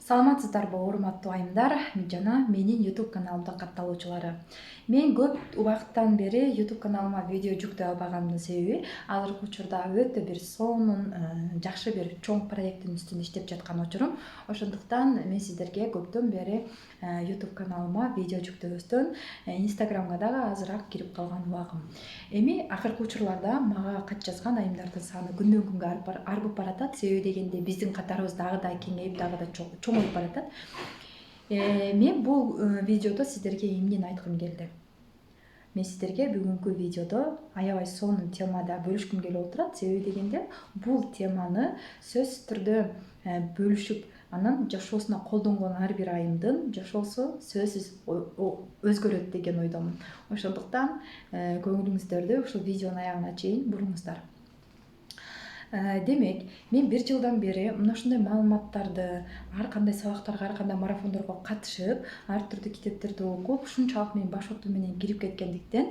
Саламатсыздарбы урматтуу айымдар жана менин YouTube каналымдын катталуучулары. Мен көп убакыттан бери YouTube каналыма видео жүктөй албагандын себеби азыркы учурда өтө бир сонун жакшы бир чоң проекттин үстүндө иштеп жаткан учурум. Ошондуктан мен сиздерге көптөн бери YouTube каналыма видео жүктөбөстөн Instagramга дагы азыраак кирип калган убагым. Эми акыркы учурларда мага кат жазган айымдардын саны күндөн күнгө арбып баратат. Себеби дегенде биздин катарыбыз дагы да кеңейип, дагы да чоңоюп баратат. Мен бул видеодо сиздерге эмнени айткым келди? Мен сиздерге бүгүнкү видеодо аябай сонун темада бөлүшкүм келип отурат. Себеби дегенде бул теманы сөзсүз түрдө бөлүшүп, анан жашоосуна колдонгон ар бир айымдын жашоосу сөзсүз өзгөрөт деген ойдомун. Ошондуктан көңүлүңүздөрдү ушул видеонун аягына чейин буруңуздар. Демек, мен 1 жылдан бери мына ушундай маалыматтарды, ар кандай сабактарга, ар кандай марафондорго катышып, ар түрдүү китептерди окуп, ушунчалык мен башорту менен кирип кеткендиктен,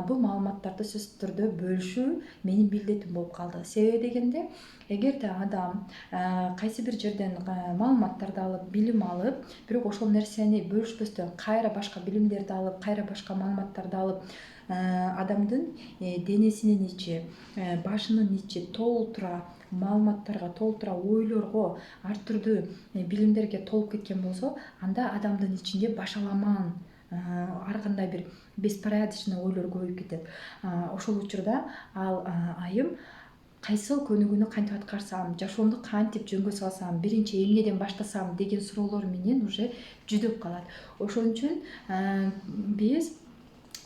бул маалыматтарды сөзсүз түрдө бөлүшүү менин милдетим болуп калды. Себеби дегенде, эгерде адам кайсы бир жерден маалыматтарды алып, билим алып, бирок ошол нерсени бөлүшпөстөн кайра башка билимдерди алып, кайра башка маалыматтарды алып, адамдын денесинин ичи, башынын ичи толтура маалыматтарга, толтура ойлорго, ар түрдүү билимдерге толуп кеткен болсо, анда адамдын ичинде башаламан, ар кандай бир беспорядочный ойлор көбөйүп кетет. Ошол учурда ал айым кайсыл көнүгүүнү кантип аткарсам, жашоомду кантип жөнгө салсам, биринчи эмнеден баштасам деген суроолор менен уже жүдөп калат. Ошон үчүн биз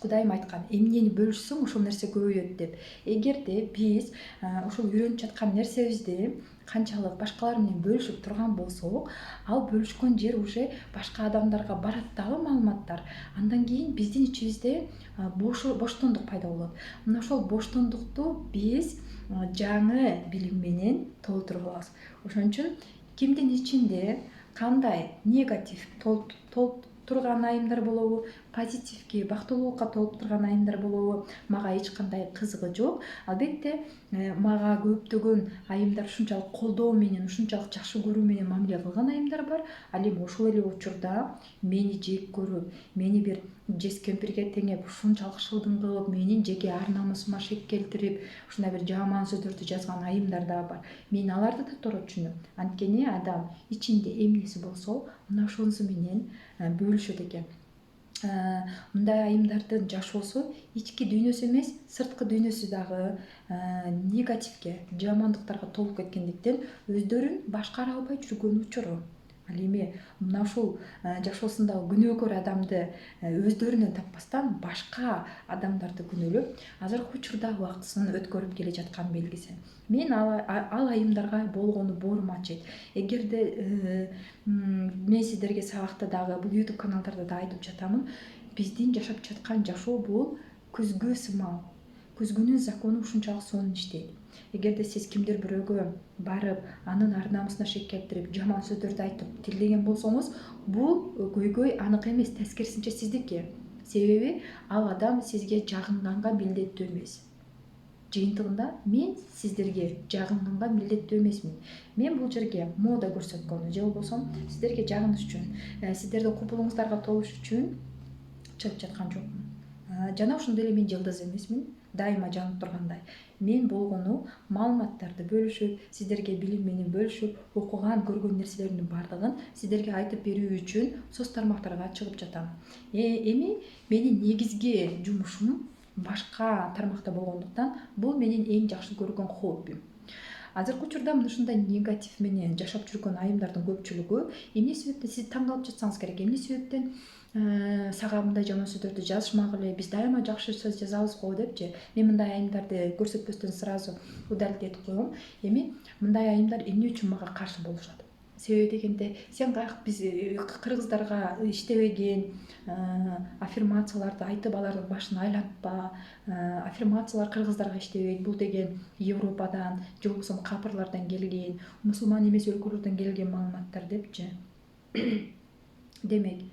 Кудайым айткан, эмнени бөлүшсөң, ошол нерсе көбөйөт деп. Эгерде биз ошол үйрөнүп жаткан нерсебизди канчалык башкалар менен бөлүшүп турган болсок, ал бөлүшкөн жер уже башка адамдарга барат дагы маалыматтар. Андан кийин биздин ичибизде боштондук пайда болот. Мына ошол боштондукту биз жаңы билим менен толтуруп алабыз. Ошон үчүн кимдин ичинде кандай негатив толуп турган айымдар болобу, позитивге, бактылуулукка толуп турган айымдар болобу, мага эч кандай кызыгы жок. Албетте, мага көптөгөн айымдар ушунчалык колдоо менен, ушунчалык жакшы көрүү менен мамиле кылган айымдар бар. Ал эми ошол эле учурда мени жек көрүп, мени бир жез кемпирге теңеп, ушунчалык шылдың кылып, менин жеке ар намысыма шек келтирип, ушундай бир жаман сөздөрдү жазган айымдар дагы бар. Мен аларды да туура түшүнөм. Анткени адам ичинде эмнеси болсо, мына ошонусу менен бөлүшөт экен. Мындай айымдардын жашоосу ички дүйнөсү эмес, сырткы дүйнөсү дагы негативге, жамандыктарга толуп кеткендиктен өздөрүн башкара албай жүргөн учуру. Ал эми мына ушул жашоосундагы күнөөкөр адамды өздөрүнөн таппастан башка адамдарды күнөөлөп, азыркы учурда убактысын өткөрүп келе жаткан белгиси. Мен ал айымдарга болгону боорум ачыйт. Эгерде мен сиздерге сабакта дагы, бул YouTube каналдарда да айтып жатамын, биздин жашап жаткан жашоо бул күзгү сымал. Күзгүнүн закону ушунчалык сонун иштейт. Эгерде сиз кимдир бирөөгө барып, анын ар намысына шек келтирип, жаман сөздөрдү айтып тилдеген болсоңуз, бул көйгөй анык эмес, тескерисинче сиздики. Себеби ал адам сизге жагынганга милдеттүү эмес. Жыйынтыгында мен сиздерге жагынганга милдеттүү эмесмин. Мен бул жерге мода көрсөткөнү же болбосо сиздерге жагыныш үчүн, сиздердин купулуңуздарга толуш үчүн чыгып жаткан жокмун. Жана ошондой эле мен жылдыз эмесмин, дайыма жанып тургандай. Мен болгону маалыматтарды бөлүшүп, сиздерге билим менен бөлүшүп, окуган, көргөн нерселеримдин баардыгын сиздерге айтып берүү үчүн соц тармактарга чыгып жатам. Эми менин негизги жумушум башка тармакта болгондуктан, бул менин эң жакшы көргөн хоббим. Азыркы учурда мына ушундай негатив менен жашап жүргөн айымдардын көпчүлүгү эмне себептен, сиз таң калып жатсаңыз керек, эмне себептен сага мындай жаман сөздөрдү жазышмагыла, биз дайыма жакшы сөз жазабыз го депчи. Мен мындай айымдарды көрсөтпөстөн сразу удалить этип коем. Эми мындай айымдар эмне үчүн мага каршы болушат? Себеби дегенде, сен биз кыргыздарга иштебеген аффирмацияларды айтып, алардын башын айлантпа. Аффирмациялар кыргыздарга иштебейт. Бул деген Европадан же болбосо капырлардан келген, мусулман эмес өлкөлөрдөн келген маалыматтар депчи. Демек,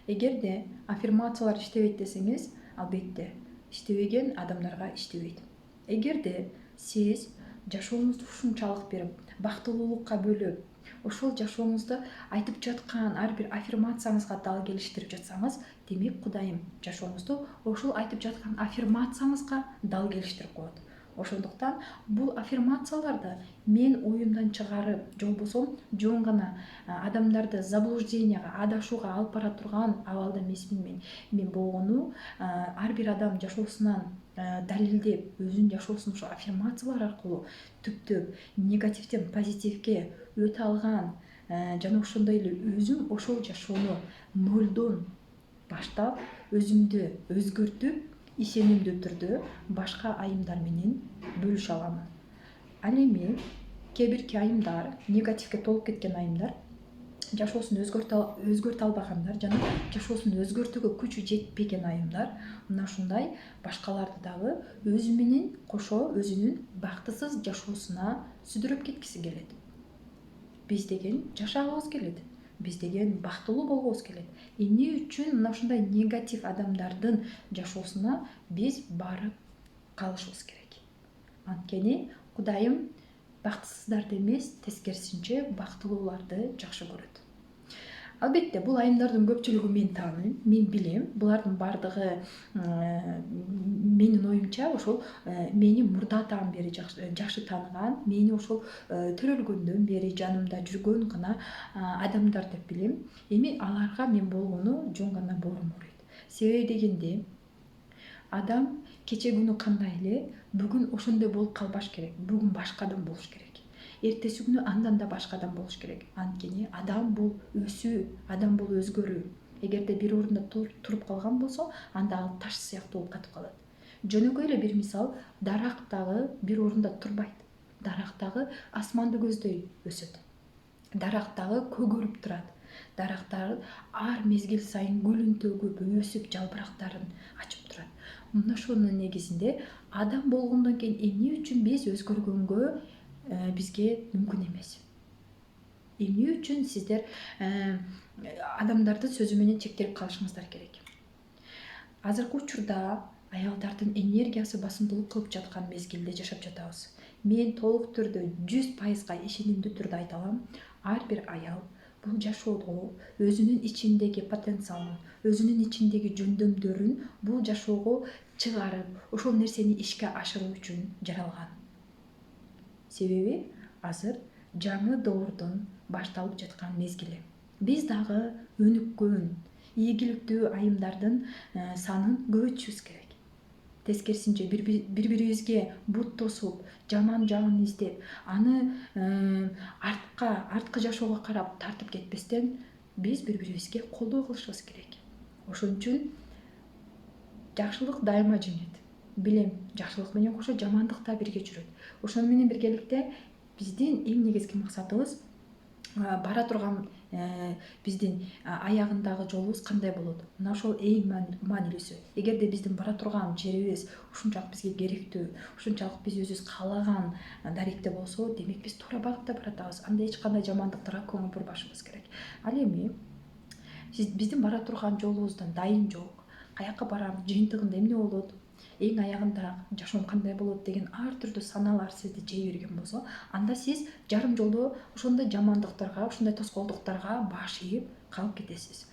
эгерде аффирмациялар иштебейт десеңиз, албетте иштебеген адамдарга иштебейт. Эгерде сиз жашооңузду ушунчалык бир бактылуулукка бөлөп, ошол жашооңузду айтып жаткан ар бир аффирмацияңызга дал келиштирип жатсаңыз, демек Кудайым жашооңузду ошол айтып жаткан аффирмацияңызга дал келиштирип коет. Ошондуктан бул аффирмацияларды мен оюмдан чыгарып, же болбосо жөн гана адамдарды заблужденияга, адашууга алып бара турган абалда эмесмин мен. Мен болгону ар бир адам жашоосунан далилдеп, өзүнүн жашоосун ошо аффирмациялар аркылуу түптөп негативден позитивге өтө алган жана ошондой эле өзүм ошол жашоону нолдон баштап өзүмдү өзгөртүп, ишенимдүү түрдө башка айымдар менен бөлүшө аламын. Ал эми кээ бирки айымдар, негативге толуп кеткен айымдар, жашоосун өзгөртө албагандар жана жашоосун өзгөртүүгө күчү жетпеген айымдар мына ушундай башкаларды дагы өзү менен кошо өзүнүн бактысыз жашоосуна сүдүрөп кеткиси келет. Биз деген жашагыбыз келет. Биз деген бактылуу болгубуз келет. Эмне үчүн мына ушундай негатив адамдардын жашоосуна биз барып калышыбыз керек? Анткени Кудайым бактысыздарды эмес, тескерисинче бактылууларды жакшы көрөт. Албетте, бул айымдардын көпчүлүгү мен тааныйм, мен билем. Булардын баардыгы менин оюмча ошол мени мурдатан бери жакшы тааныган, мени ошол төрөлгөндөн бери жанымда жүргөн гана адамдар деп билем. Эми аларга мен болгону жөн гана боорум ооруйт. Себеби дегенде, адам кече күнү кандай эле, бүгүн ошондой болуп калбаш керек. Бүгүн башкадан болуш керек. Эртеси күнү андан да башкадан болуш керек. Анткени адам бул өсүү, адам бул өзгөрүү. Эгерде бир орунда туруп калган болсо, анда ал таш сыяктуу болуп катып калат. Жөнөкөй эле бир мисал, дарак дагы бир орунда турбайт. Дарак дагы асманды көздөй өсөт. Дарак дагы көгөрүп турат. Дарак дагы ар мезгил сайын гүлүн төгүп, өсүп, жалбырактарын ачып турат. Мына ошонун негизинде адам болгондон кийин эмне үчүн биз өзгөргөнгө бизге мүмкүн эмес? Эмне үчүн сиздер адамдардын сөзү менен чектелип калышыңыздар керек? Азыркы учурда аялдардын энергиясы басымдуулук кылып жаткан мезгилде жашап жатабыз. Мен толук түрдө 100% ишенимдүү түрдө айта алам, ар бир аял бул жашоодо өзүнүн ичиндеги потенциалын, өзүнүн ичиндеги жөндөмдөрүн бул жашоого чыгарып, ошол нерсени ишке ашыруу үчүн жаралган. Себеби азыр жаңы доордун башталып жаткан мезгили. Биз дагы өнүккөн, ийгиликтүү айымдардын санын көбөйтүшүбүз керек. Тескерисинче бири-бирибизге бут тосуп, жаман жагын издеп, аны арткы жашоого карап тартып кетпестен, биз бири-бирибизге колдоо кылышыбыз керек. Ошон үчүн жакшылык дайыма жеңет. Билем, жакшылык менен кошо жамандык да бирге жүрөт. Ошону менен биргеликте биздин эң негизги максатыбыз бара турган биздин аягындагы жолубуз кандай болот? Мына ошол эң маанилүүсү. Эгерде биздин бара турган жерибиз ушунчалык бизге керектүү, ушунчалык биз өзүбүз каалаган даректе болсо, демек биз туура багытта баратабыз. Анда эч кандай жамандыктарга көңүл бурбашыбыз керек. Ал эми биздин бара турган жолубуздан дайын жок. Каяка барам, жыйынтыгында эмне болот? Эң аягында жашоом кандай болот деген ар түрдүү санаалар сизди жей берген болсо, анда сиз жарым жолдо ошондой жамандыктарга, ошондой тоскоолдуктарга баш ийип калып кетесиз.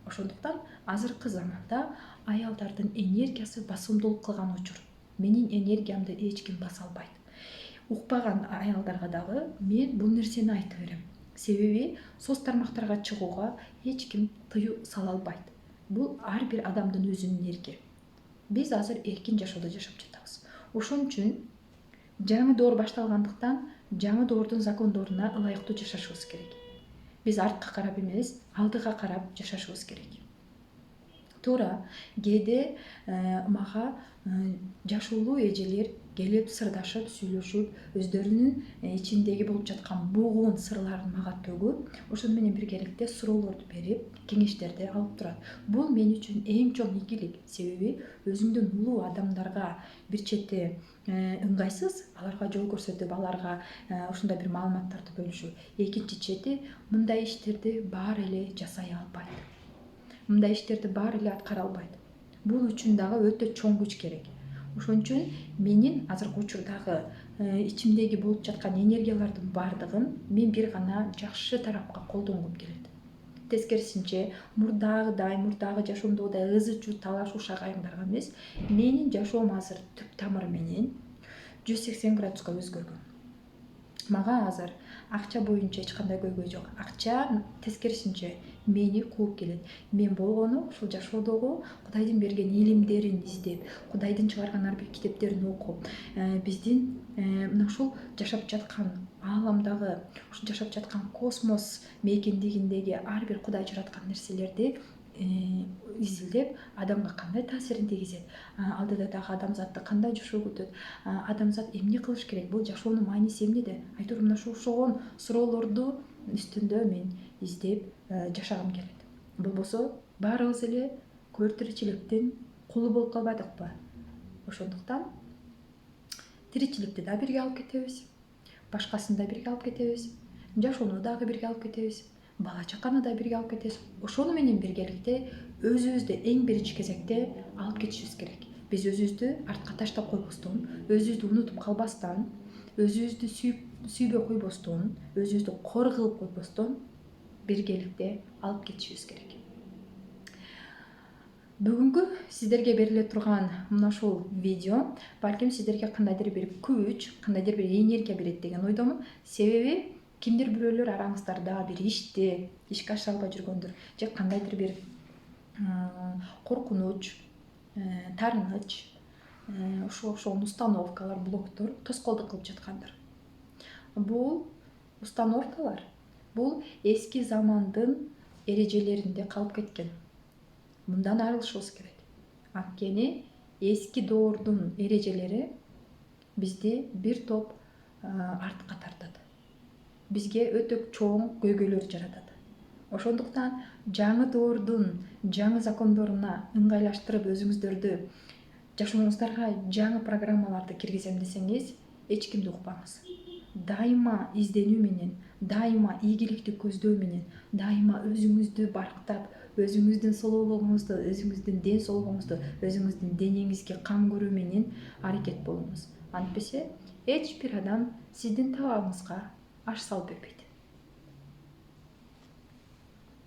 Ошондуктан азыркы заманда аялдардын энергиясы басымдуулук кылган учур. Менин энергиямды эч ким баса албайт. Укпаган аялдарга дагы мен бул нерсени айта берем. Себеби соц тармактарга чыгууга эч ким тыюу сала албайт. Бул ар бир адамдын өзүнүн эрки. Биз азыр эркин жашоодо жашап жатабыз. Ошон үчүн жаңы доор башталгандыктан жаңы доордун закондоруна ылайыктуу жашашыбыз керек. Биз артка карап эмес, алдыга карап жашашыбыз керек. Туура, кээде мага жашуулуу эжелер келип сырдашып, сүйлөшүп, өздөрүнүн ичиндеги болуп жаткан бугун сырларын мага төгүп, ошону менен биргеликте суроолорду берип, кеңештерди алып турат. Бул мен үчүн эң чоң ийгилик. Себеби өзүңдөн улуу адамдарга бир чети ыңгайсыз аларга жол көрсөтүп, аларга ушундай бир маалыматтарды бөлүшүү. Экинчи чети мындай иштерди баары эле жасай албайт. Мындай иштерди баары эле аткара албайт. Бул үчүн дагы өтө чоң күч керек. Ошон үчүн менин азыркы учурдагы ичимдеги болуп жаткан энергиялардын баардыгын мен бир гана жакшы тарапка колдонгум келет. Тескерисинче мурдагы жашоомдогудай ызы чуу талашуу шагайымдарга эмес, менин жашоом азыр түп тамыры менен 180 градуска өзгөргөн. Мага азыр акча боюнча эч кандай көйгөй жок. Акча тескерисинче мени кууп келет. Мен болгону ушул жашоодогу Кудайдын берген илимдерин издеп, Кудайдын чыгарган ар бир китептерин окуп, биздин мына ушул жашап жаткан ааламдагы, ушул жашап жаткан космос мейкиндигиндеги ар бир Кудай жараткан нерселерди изилдеп, адамга кандай таасирин тийгизет, алдыда дагы адамзатты кандай жашоо күтөт, адамзат эмне кылыш керек, бул жашоонун мааниси эмнеде? Айтор мына ошогон суроолорду үстүндө мен издеп жашагым келет. Болбосо баарыбыз эле көр тиричиликтин кулу болуп калбадыкпы? Ошондуктан тиричиликти да бирге алып кетебиз, башкасын да бирге алып кетебиз, жашоону дагы бирге алып кетебиз, бала чаканы да бирге алып кетебиз. Ошону менен биргеликте өзүбүздү эң биринчи кезекте алып кетишибиз керек. Биз өзүбүздү артка таштап койбостон, өзүбүздү унутуп калбастан, өзүбүздү сүйбөй койбостон, өзүбүздү кор кылып койбостон биргеликте алып кетишибиз керек. Бүгүнкү сиздерге бериле турган мына ушул видео балким сиздерге кандайдыр бир күч, кандайдыр бир энергия берет деген ойдомун. Себеби кимдир бирөөлөр араңыздарда бир ишке аша албай жүргөндүр, же кандайдыр бир коркунуч, таарыныч, ошого окшогон установкалар, блоктор тоскоолдук кылып жаткандыр. Бул установкалар бул эски замандын эрежелеринде калып кеткен. Мындан арылышыбыз керек. Анткени эски доордун эрежелери бизди бир топ артка тартат. Бизге өтө чоң көйгөйлөр жаратат. Ошондуктан жаңы доордун жаңы закондоруна ыңгайлаштырып өзүңүздөрдү жашооңуздарга жаңы программаларды киргизем десеңиз, эч кимди укпаңыз. Дайыма изденүү менен, дайыма ийгиликти көздөө менен, дайыма өзүңүздү барктап, өзүңүздүн солоолугуңузду, өзүңүздүн ден соолугуңузду, өзүңүздүн денеңизге кам көрүү менен аракет болуңуз. Антпесе эч бир адам сиздин табагыңызга аш салып бербейт.